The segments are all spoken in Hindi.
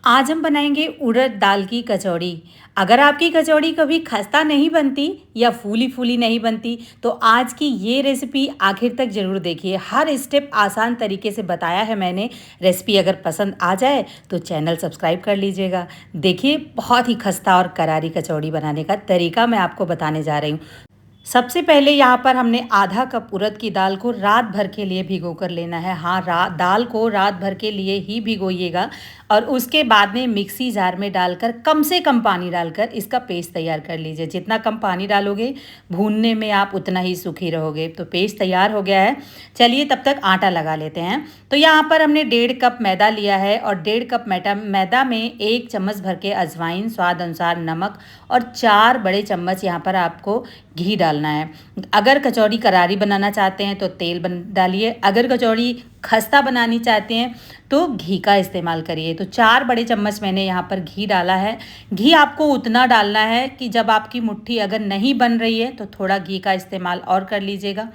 आज हम बनाएंगे उड़द दाल की कचौड़ी। अगर आपकी कचौड़ी कभी खस्ता नहीं बनती या फूली फूली नहीं बनती तो आज की ये रेसिपी आखिर तक ज़रूर देखिए। हर स्टेप आसान तरीके से बताया है मैंने। रेसिपी अगर पसंद आ जाए तो चैनल सब्सक्राइब कर लीजिएगा। देखिए, बहुत ही खस्ता और करारी कचौड़ी बनाने का तरीका मैं आपको बताने जा रही हूँ। सबसे पहले यहाँ पर हमने आधा कप उड़द की दाल को रात भर के लिए भिगो कर लेना है। हाँ, दाल को रात भर के लिए ही भिगोइएगा और उसके बाद में मिक्सी जार में डालकर कम से कम पानी डालकर इसका पेस्ट तैयार कर लीजिए। जितना कम पानी डालोगे भूनने में आप उतना ही सूखी रहोगे। तो पेस्ट तैयार हो गया है। चलिए तब तक आटा लगा लेते हैं। तो यहाँ पर हमने 1.5 कप मैदा लिया है और 1.5 कप मैदा में 1 चम्मच भर के अजवाइन, स्वाद अनुसार नमक और 4 बड़े चम्मच यहाँ पर आपको घी डालना है। अगर कचौड़ी करारी बनाना चाहते हैं तो तेल डालिए। अगर कचौड़ी खस्ता बनानी चाहते हैं तो घी का इस्तेमाल करिए। तो 4 बड़े चम्मच मैंने यहाँ पर घी डाला है। घी आपको उतना डालना है कि जब आपकी मुट्ठी अगर नहीं बन रही है तो थोड़ा घी का इस्तेमाल और कर लीजिएगा।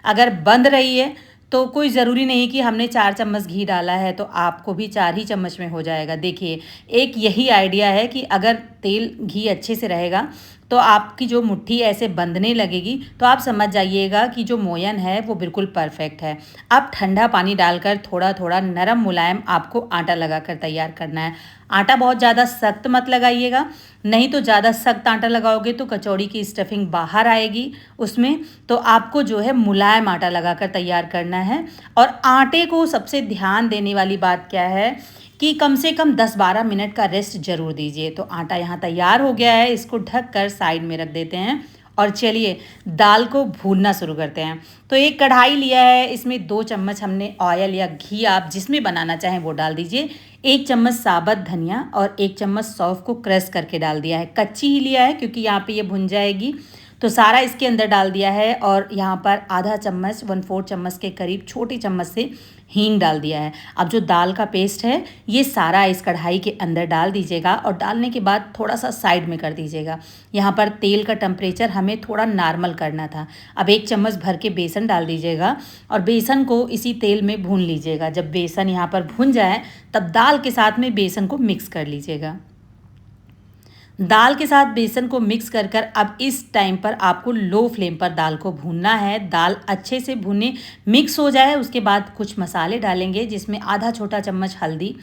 अगर बंद रही है तो कोई ज़रूरी नहीं कि हमने 4 चम्मच घी डाला है तो आपको भी 4 ही चम्मच में हो जाएगा। देखिए, एक यही आइडिया है कि अगर तेल घी अच्छे से रहेगा तो आपकी जो मुट्ठी ऐसे बंधने लगेगी तो आप समझ जाइएगा कि जो मोयन है वो बिल्कुल परफेक्ट है। अब ठंडा पानी डालकर थोड़ा थोड़ा नरम मुलायम आपको आटा लगाकर तैयार करना है। आटा बहुत ज़्यादा सख्त मत लगाइएगा, नहीं तो ज़्यादा सख्त आटा लगाओगे तो कचौड़ी की स्टफिंग बाहर आएगी उसमें। तो आपको जो है मुलायम आटा लगाकर तैयार करना है। और आटे को सबसे ध्यान देने वाली बात क्या है कि कम से कम 10-12 मिनट का रेस्ट ज़रूर दीजिए। तो आटा यहाँ तैयार हो गया है, इसको ढक कर साइड में रख देते हैं और चलिए दाल को भूनना शुरू करते हैं। तो एक कढ़ाई लिया है, इसमें 2 चम्मच हमने ऑयल या घी, आप जिसमें बनाना चाहें वो डाल दीजिए। 1 चम्मच साबुत धनिया और 1 चम्मच सौंफ को क्रश करके डाल दिया है। कच्ची ही लिया है क्योंकि यहाँ पे ये भुन जाएगी। तो सारा इसके अंदर डाल दिया है और यहाँ पर आधा चम्मच 1/4 चम्मच के करीब छोटी चम्मच से हींग डाल दिया है। अब जो दाल का पेस्ट है ये सारा इस कढ़ाई के अंदर डाल दीजिएगा और डालने के बाद थोड़ा सा साइड में कर दीजिएगा। यहाँ पर तेल का टेम्परेचर हमें थोड़ा नॉर्मल करना था। अब 1 चम्मच भर के बेसन डाल दीजिएगा और बेसन को इसी तेल में भून लीजिएगा। जब बेसन यहाँ पर भुन जाए तब दाल के साथ में बेसन को मिक्स कर लीजिएगा। दाल के साथ बेसन को मिक्स कर कर अब इस टाइम पर आपको लो फ्लेम पर दाल को भूनना है। दाल अच्छे से भुने मिक्स हो जाए उसके बाद कुछ मसाले डालेंगे, जिसमें आधा छोटा चम्मच हल्दी,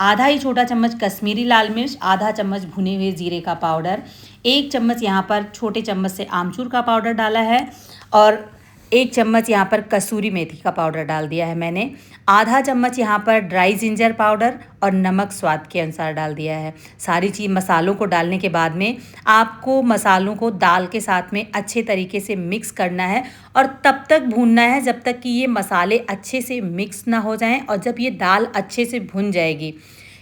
आधा ही छोटा चम्मच कश्मीरी लाल मिर्च, आधा चम्मच भुने हुए जीरे का पाउडर, 1 चम्मच यहाँ पर छोटे चम्मच से आमचूर का पाउडर डाला है और 1 चम्मच यहाँ पर कसूरी मेथी का पाउडर डाल दिया है मैंने। आधा चम्मच यहाँ पर ड्राई जिंजर पाउडर और नमक स्वाद के अनुसार डाल दिया है। सारी चीज़ मसालों को डालने के बाद में आपको मसालों को दाल के साथ में अच्छे तरीके से मिक्स करना है और तब तक भूनना है जब तक कि ये मसाले अच्छे से मिक्स ना हो जाएं। और जब ये दाल अच्छे से भुन जाएगी,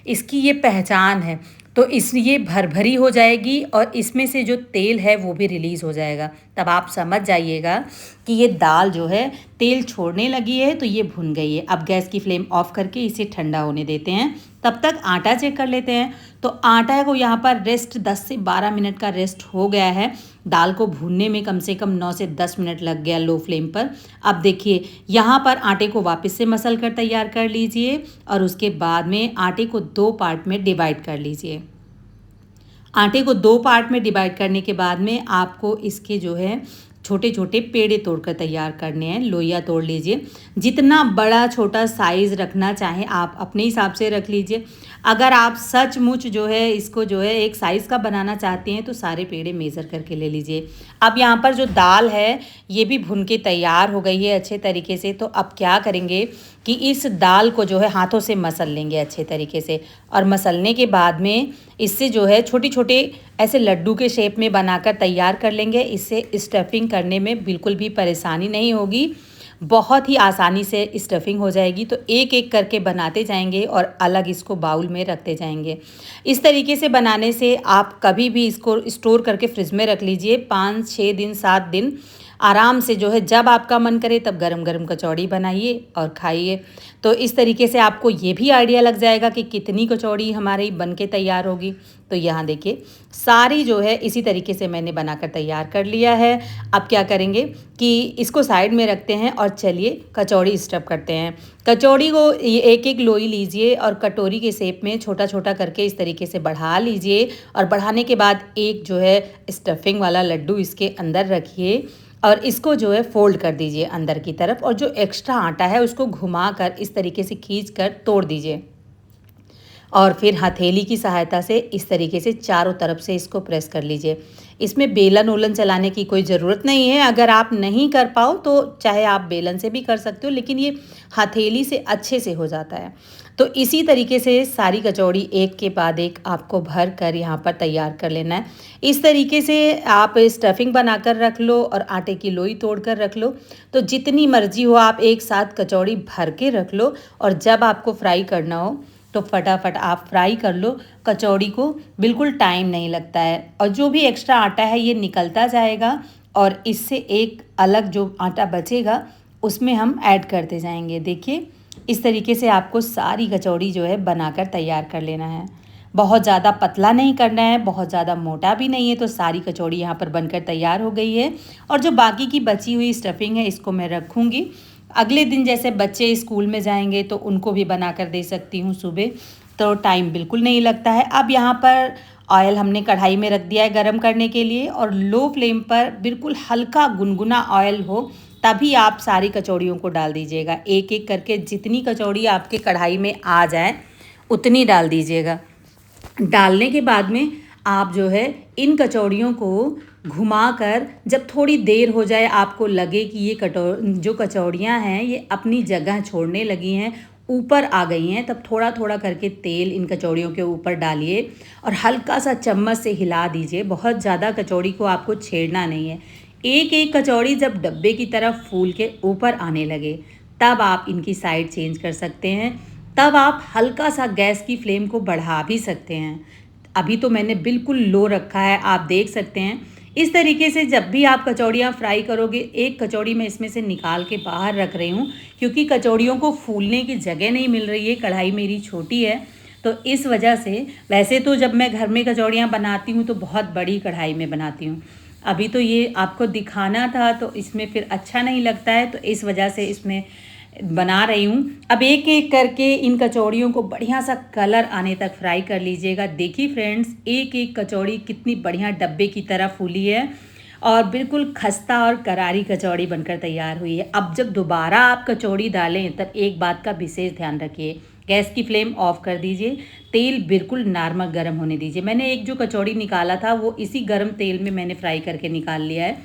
इसकी ये पहचान है, तो इसलिए भरभरी हो जाएगी और इसमें से जो तेल है वो भी रिलीज़ हो जाएगा। तब आप समझ जाइएगा कि ये दाल जो है तेल छोड़ने लगी है तो ये भुन गई है। अब गैस की फ्लेम ऑफ करके इसे ठंडा होने देते हैं। तब तक आटा चेक कर लेते हैं। तो आटा को यहाँ पर रेस्ट 10 से 12 मिनट का रेस्ट हो गया है। दाल को भूनने में कम से कम 9 से 10 मिनट लग गया लो फ्लेम पर। अब देखिए, यहाँ पर आटे को वापस से मसल कर तैयार कर लीजिए और उसके बाद में आटे को 2 पार्ट में डिवाइड कर लीजिए। आटे को 2 पार्ट में डिवाइड करने के बाद में आपको इसके जो है छोटे छोटे पेड़े तोड़कर तैयार करने हैं। लोइयाँ तोड़ लीजिए। जितना बड़ा छोटा साइज़ रखना चाहें आप अपने हिसाब से रख लीजिए। अगर आप सचमुच जो है इसको जो है एक साइज़ का बनाना चाहते हैं तो सारे पेड़े मेज़र करके ले लीजिए। अब यहाँ पर जो दाल है ये भी भुन के तैयार हो गई है अच्छे तरीके से। तो अब क्या करेंगे कि इस दाल को जो है हाथों से मसल लेंगे अच्छे तरीके से और मसलने के बाद में इससे जो है छोटे छोटे ऐसे लड्डू के शेप में बनाकर तैयार कर लेंगे। इससे स्टफिंग करने में बिल्कुल भी परेशानी नहीं होगी, बहुत ही आसानी से स्टफिंग हो जाएगी। तो एक एक करके बनाते जाएंगे और अलग इसको बाउल में रखते जाएंगे। इस तरीके से बनाने से आप कभी भी इसको स्टोर करके फ्रिज में रख लीजिए 5-6 दिन 7 दिन आराम से जो है जब आपका मन करे तब गरम गरम कचौड़ी बनाइए और खाइए। तो इस तरीके से आपको ये भी आइडिया लग जाएगा कि कितनी कचौड़ी हमारी बन के तैयार होगी। तो यहाँ देखिए सारी जो है इसी तरीके से मैंने बनाकर तैयार कर लिया है। अब क्या करेंगे कि इसको साइड में रखते हैं और चलिए कचौड़ी स्टफ़ करते हैं। कचौड़ी को ये एक एक लोई लीजिए और कटोरी के शेप में छोटा छोटा करके इस तरीके से बढ़ा लीजिए और बढ़ाने के बाद एक जो है स्टफिंग वाला लड्डू इसके अंदर रखिए और इसको जो है फ़ोल्ड कर दीजिए अंदर की तरफ और जो एक्स्ट्रा आटा है उसको घुमाकर इस तरीके से खींचकर तोड़ दीजिए और फिर हथेली की सहायता से इस तरीके से चारों तरफ से इसको प्रेस कर लीजिए। इसमें बेलन वोलन चलाने की कोई ज़रूरत नहीं है। अगर आप नहीं कर पाओ तो चाहे आप बेलन से भी कर सकते हो, लेकिन ये हथेली से अच्छे से हो जाता है। तो इसी तरीके से सारी कचौड़ी एक के बाद एक आपको भर कर यहाँ पर तैयार कर लेना है। इस तरीके से आप स्टफिंग बनाकर रख लो और आटे की लोई तोड़ कर रख लो। तो जितनी मर्जी हो आप एक साथ कचौड़ी भर के रख लो और जब आपको फ्राई करना हो तो फटाफट आप फ्राई कर लो। कचौड़ी को बिल्कुल टाइम नहीं लगता है और जो भी एक्स्ट्रा आटा है ये निकलता जाएगा और इससे एक अलग जो आटा बचेगा उसमें हम ऐड करते जाएंगे। देखिए इस तरीके से आपको सारी कचौड़ी जो है बनाकर तैयार कर लेना है। बहुत ज़्यादा पतला नहीं करना है, बहुत ज़्यादा मोटा भी नहीं है। तो सारी कचौड़ी यहाँ पर बनकर तैयार हो गई है और जो बाकी की बची हुई स्टफिंग है इसको मैं रखूँगी। अगले दिन जैसे बच्चे स्कूल में जाएंगे तो उनको भी बना कर दे सकती हूँ सुबह, तो टाइम बिल्कुल नहीं लगता है। अब यहाँ पर ऑयल हमने कढ़ाई में रख दिया है गरम करने के लिए और लो फ्लेम पर बिल्कुल हल्का गुनगुना ऑयल हो तभी आप सारी कचौड़ियों को डाल दीजिएगा। एक एक करके जितनी कचौड़ी आपके कढ़ाई में आ जाए उतनी डाल दीजिएगा। डालने के बाद में आप जो है इन कचौड़ियों को घुमाकर जब थोड़ी देर हो जाए, आपको लगे कि ये जो कचौड़ियाँ हैं ये अपनी जगह छोड़ने लगी हैं, ऊपर आ गई हैं, तब थोड़ा थोड़ा करके तेल इन कचौड़ियों के ऊपर डालिए और हल्का सा चम्मच से हिला दीजिए। बहुत ज़्यादा कचौड़ी को आपको छेड़ना नहीं है। एक एक कचौड़ी जब डब्बे की तरफ फूल के ऊपर आने लगे तब आप इनकी साइड चेंज कर सकते हैं। तब आप हल्का सा गैस की फ्लेम को बढ़ा भी सकते हैं। अभी तो मैंने बिल्कुल लो रखा है, आप देख सकते हैं। इस तरीके से जब भी आप कचौड़ियाँ फ्राई करोगे, एक कचौड़ी मैं इसमें से निकाल के बाहर रख रही हूँ क्योंकि कचौड़ियों को फूलने की जगह नहीं मिल रही है। कढ़ाई मेरी छोटी है तो इस वजह से, वैसे तो जब मैं घर में कचौड़ियाँ बनाती हूँ तो बहुत बड़ी कढ़ाई में बनाती हूँ। अभी तो ये आपको दिखाना था तो इसमें फिर अच्छा नहीं लगता है, तो इस वजह से इसमें बना रही हूँ। अब एक एक करके इन कचौड़ियों को बढ़िया सा कलर आने तक फ्राई कर लीजिएगा। देखिए फ्रेंड्स, एक एक कचौड़ी कितनी बढ़िया डब्बे की तरह फूली है और बिल्कुल खस्ता और करारी कचौड़ी बनकर तैयार हुई है। अब जब दोबारा आप कचौड़ी डालें तब एक बात का विशेष ध्यान रखिए, गैस की फ्लेम ऑफ कर दीजिए, तेल बिल्कुल नॉर्मल गर्म होने दीजिए। मैंने एक जो कचौड़ी निकाला था वो इसी गर्म तेल में मैंने फ्राई करके निकाल लिया है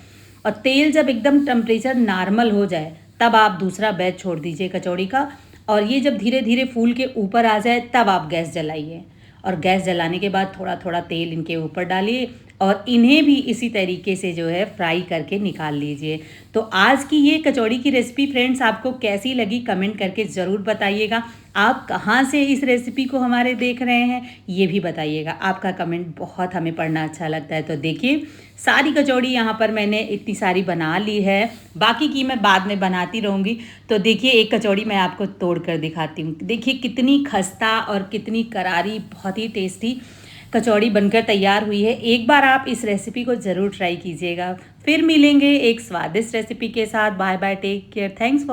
और तेल जब एकदम टेम्परेचर नॉर्मल हो जाए तब आप दूसरा बैच छोड़ दीजिए कचौड़ी का और ये जब धीरे धीरे फूल के ऊपर आ जाए तब आप गैस जलाइए और गैस जलाने के बाद थोड़ा थोड़ा तेल इनके ऊपर डालिए और इन्हें भी इसी तरीके से जो है फ्राई करके निकाल लीजिए। तो आज की ये कचौड़ी की रेसिपी फ्रेंड्स आपको कैसी लगी कमेंट करके ज़रूर बताइएगा। आप कहाँ से इस रेसिपी को हमारे देख रहे हैं ये भी बताइएगा। आपका कमेंट बहुत हमें पढ़ना अच्छा लगता है। तो देखिए सारी कचौड़ी यहाँ पर मैंने इतनी सारी बना ली है, बाकी की मैं बाद में बनाती रहूँगी। तो देखिए एक कचौड़ी मैं आपको तोड़ कर दिखाती हूँ। देखिए कितनी खस्ता और कितनी करारी, बहुत ही टेस्टी कचौड़ी बनकर तैयार हुई है। एक बार आप इस रेसिपी को ज़रूर ट्राई कीजिएगा। फिर मिलेंगे एक स्वादिष्ट रेसिपी के साथ। Bye bye, take care, thanks for